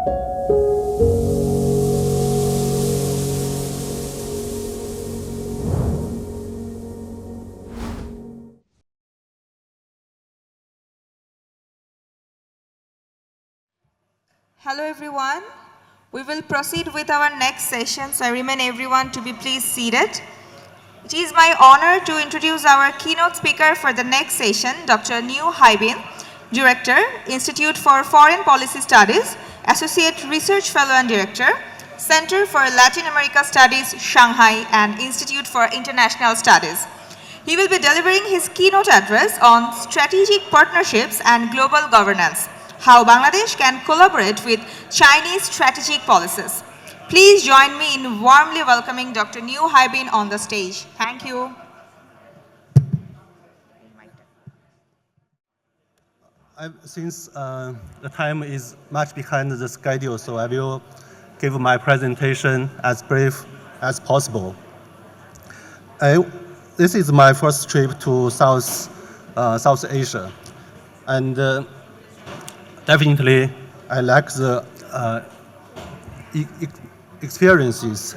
Hello everyone. We will proceed with our next session, so I remain everyone to be please seated. It is my honor to introduce our keynote speaker for the next session, Dr. Niu Haibin, Director, Institute for Foreign Policy Studies, Associate Research Fellow and Director, Center for Latin America Studies, Shanghai, and Institute for International Studies. He will be delivering his keynote address on strategic partnerships and global governance, how Bangladesh can collaborate with Chinese strategic policies. Please join me in warmly welcoming Dr. Niu Haibin on the stage. Thank you. Since the time is much behind the schedule, so I will give my presentation as brief as possible. This is my first trip to South Asia, and definitely I like the experiences,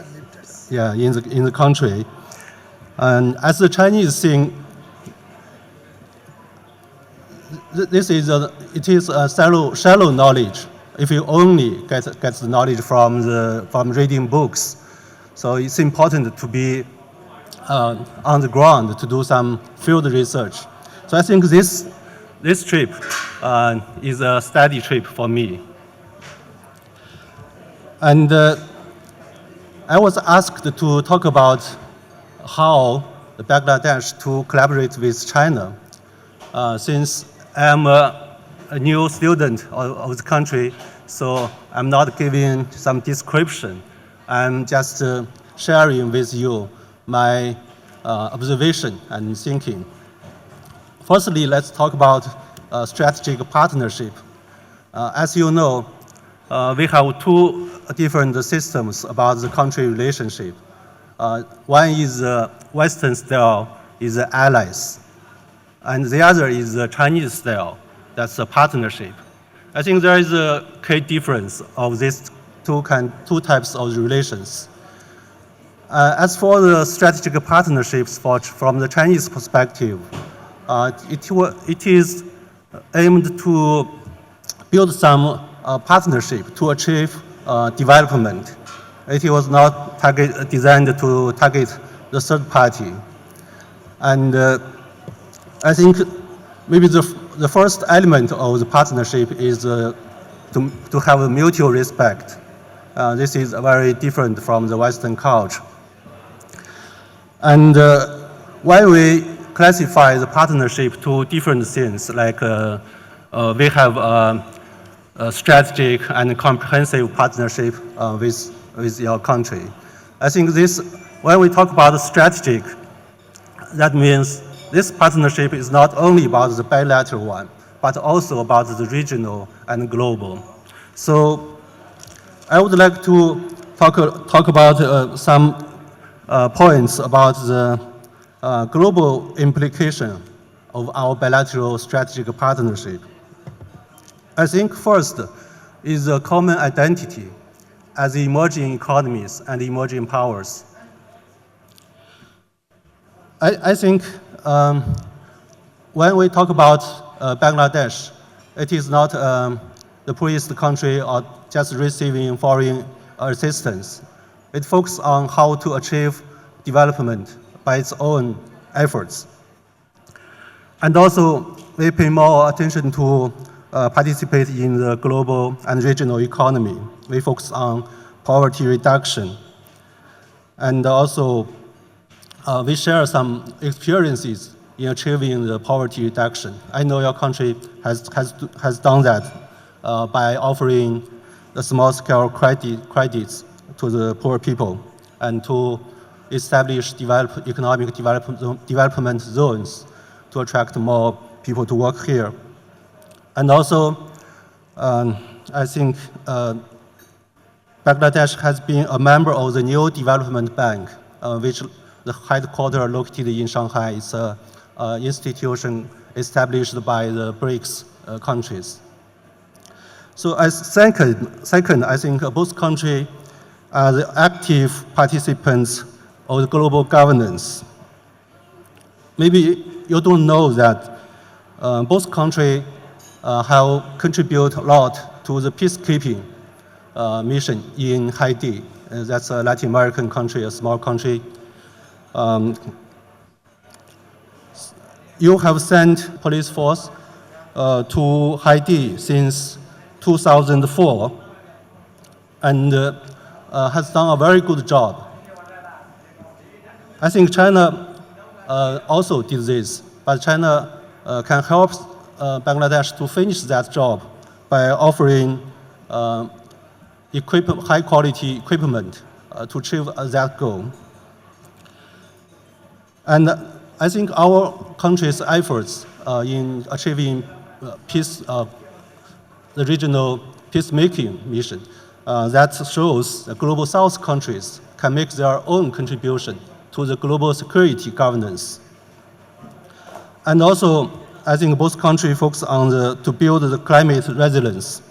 in the country. And as the Chinese thing, it is a shallow knowledge. If you only get the knowledge from reading books, so it's important to be on the ground to do some field research. So I think this trip is a study trip for me. And I was asked to talk about how Bangladesh to collaborate with China. Since I'm a new student of the country, so I'm not giving some description. I'm just sharing with you my observation and thinking. Firstly, let's talk about strategic partnership. As you know, we have two different systems about the country relationship. One is Western style, is the allies. And the other is the Chinese style, that's a partnership. I think there is a key difference of these two types of relations. As for the strategic partnerships from the Chinese perspective, it is aimed to build some partnership to achieve development. It was not designed to target the third party. And I think maybe the first element of the partnership is to have a mutual respect. This is very different from the Western culture. And why we classify the partnership to different things, like we have a strategic and comprehensive partnership with your country. I think when we talk about strategic, that means this partnership is not only about the bilateral one, but also about the regional and global. So I would like to talk about some points about the global implication of our bilateral strategic partnership. I think first is a common identity as emerging economies and emerging powers. I think when we talk about Bangladesh, it is not the poorest country or just receiving foreign assistance. It focuses on how to achieve development by its own efforts. And also, we pay more attention to participate in the global and regional economy. We focus on poverty reduction. And also, we share some experiences in achieving the poverty reduction. I know your country has done that by offering the small-scale credits to the poor people and to establish economic development zones to attract more people to work here. And also, I think Bangladesh has been a member of the New Development Bank, which the headquarters located in Shanghai. It's an institution established by the BRICS countries. So as second, I think both countries are the active participants of the global governance. Maybe you don't know that both countries have contributed a lot to the peacekeeping mission in Haiti. That's a Latin American country, a small country. You have sent police force to Haiti since 2004 and has done a very good job. I think China also did this, but China can help Bangladesh to finish that job by offering high quality equipment to achieve that goal. And I think our country's efforts in achieving peace, the regional peacemaking mission, that shows that global South countries can make their own contribution to the global security governance. And also, I think both countries focus on to build the climate resilience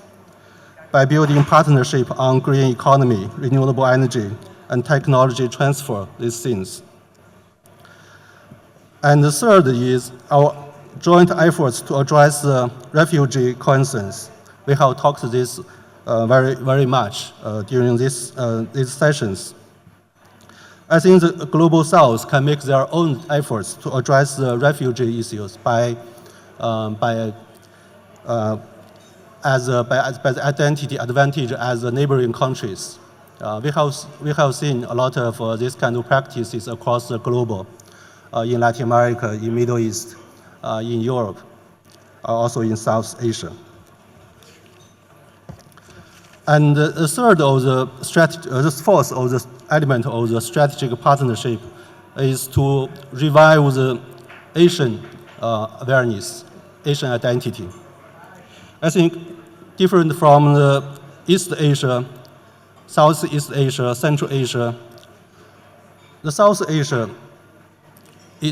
by building partnership on green economy, renewable energy, and technology transfer, these things. And the third is our joint efforts to address the refugee concerns. We have talked this very much during these sessions. I think the global South can make their own efforts to address the refugee issues by the identity advantage as the neighboring countries. We have seen a lot of these kind of practices across the globe, in Latin America, in Middle East, in Europe, also in South Asia. And the third of the strategy, the fourth of the element of the strategic partnership is to revive the Asian awareness, Asian identity. I think different from the East Asia, Southeast Asia, Central Asia, the South Asia,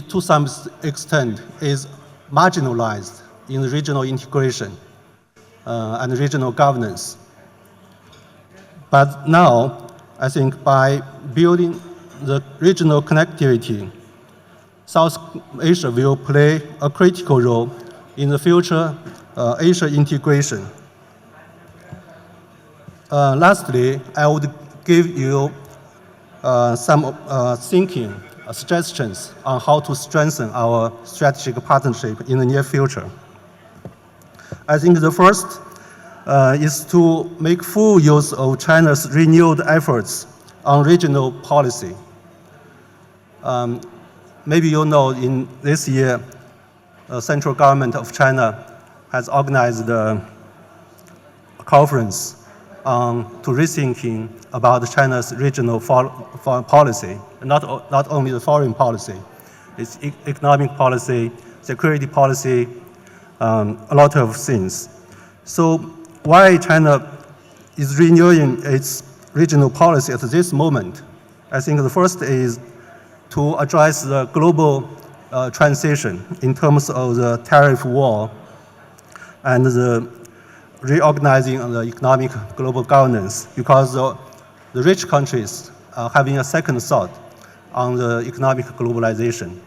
to some extent, is marginalized in regional integration and regional governance. But now, I think by building the regional connectivity, South Asia will play a critical role in the future Asia integration. Lastly, I would give you some thinking, suggestions on how to strengthen our strategic partnership in the near future. I think the first is to make full use of China's renewed efforts on regional policy. Maybe you know in this year, the central government of China has organized a conference to rethinking about China's regional foreign policy, not only the foreign policy, it's economic policy, security policy, a lot of things. So why China is renewing its regional policy at this moment? I think the first is to address the global transition in terms of the tariff war and the reorganizing of the economic global governance, because the rich countries are having a second thought on the economic globalization.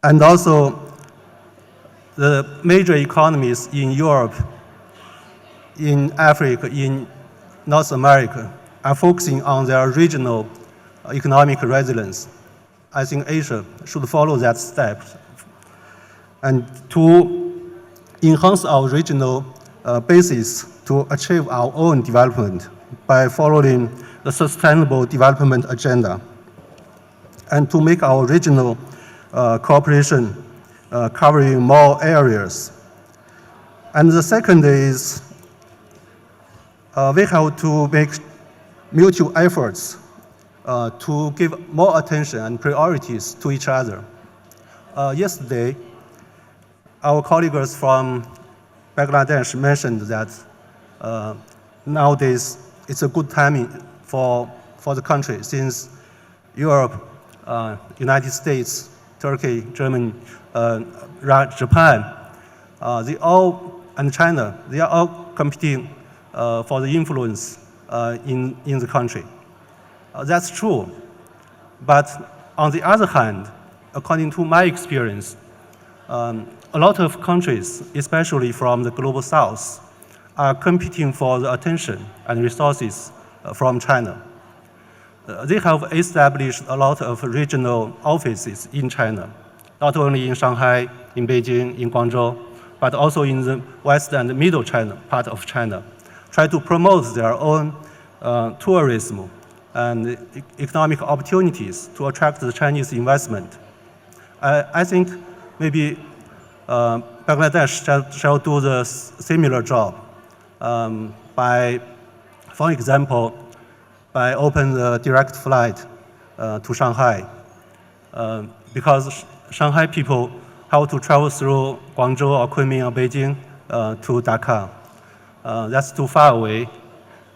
And also, the major economies in Europe, in Africa, in North America are focusing on their regional economic resilience. I think Asia should follow that step. And to enhance our regional basis to achieve our own development by following the Sustainable Development Agenda, and to make our regional cooperation covering more areas. And the second is we have to make mutual efforts to give more attention and priorities to each other. Yesterday, our colleagues from Bangladesh mentioned that nowadays it's a good timing for the country, since Europe, United States, Turkey, Germany, Japan, they all and China, they are all competing for the influence in the country. That's true. But on the other hand, according to my experience, a lot of countries, especially from the global south, are competing for the attention and resources from China. They have established a lot of regional offices in China, not only in Shanghai, in Beijing, in Guangzhou, but also in the west and middle China, part of China, try to promote their own tourism and economic opportunities to attract the Chinese investment. I think maybe Bangladesh shall do the similar job by, for example, by opening the direct flight to Shanghai, because Shanghai people have to travel through Guangzhou or Kunming or Beijing to Dacca. That's too far away.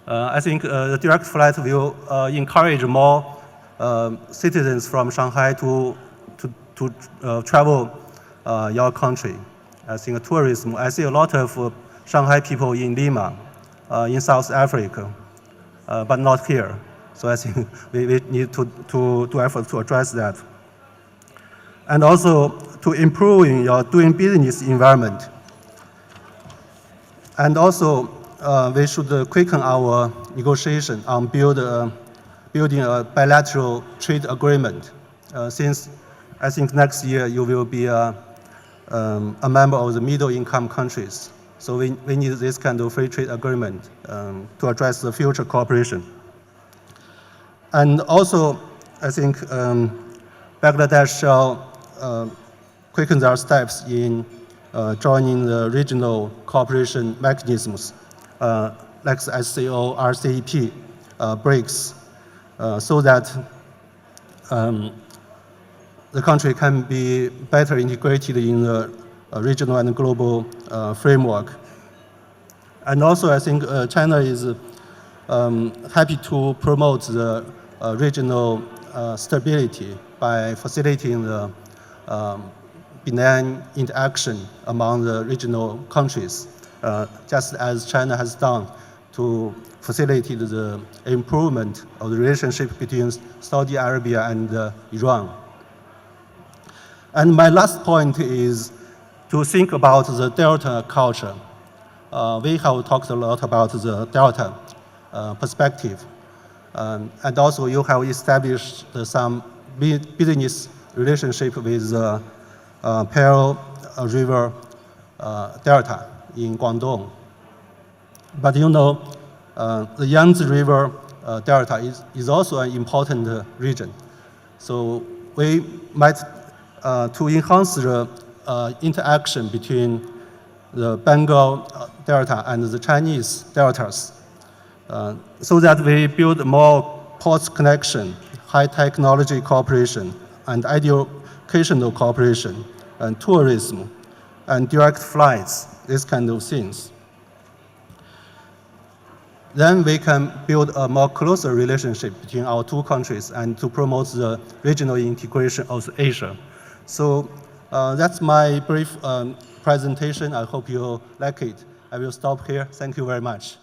I think the direct flight will encourage more citizens from Shanghai to travel your country. I think tourism, I see a lot of Shanghai people in Lima, in South Africa, but not here. So I think we need to do efforts to address that. And also to improving your doing business environment. And also we should quicken our negotiation on building a bilateral trade agreement. Since I think next year you will be a member of the middle income countries. So we need this kind of free trade agreement to address the future cooperation. And also, I think Bangladesh shall quicken their steps in joining the regional cooperation mechanisms like the SCO, RCEP, BRICS, so that the country can be better integrated in the regional and global framework. And also, I think China is happy to promote the regional stability by facilitating the benign interaction among the regional countries, just as China has done to facilitate the improvement of the relationship between Saudi Arabia and Iran. And my last point is to think about the Delta culture. We have talked a lot about the Delta perspective. And also you have established some business relationship with the Pearl River Delta in Guangdong. But you know, the Yangtze River Delta is also an important region. So we might, to enhance the interaction between the Bengal Delta and the Chinese deltas, so that we build more ports connection, high technology cooperation, and educational cooperation, and tourism, and direct flights, these kind of things. Then we can build a more closer relationship between our two countries and to promote the regional integration of Asia. So that's my brief presentation. I hope you like it. I will stop here. Thank you very much.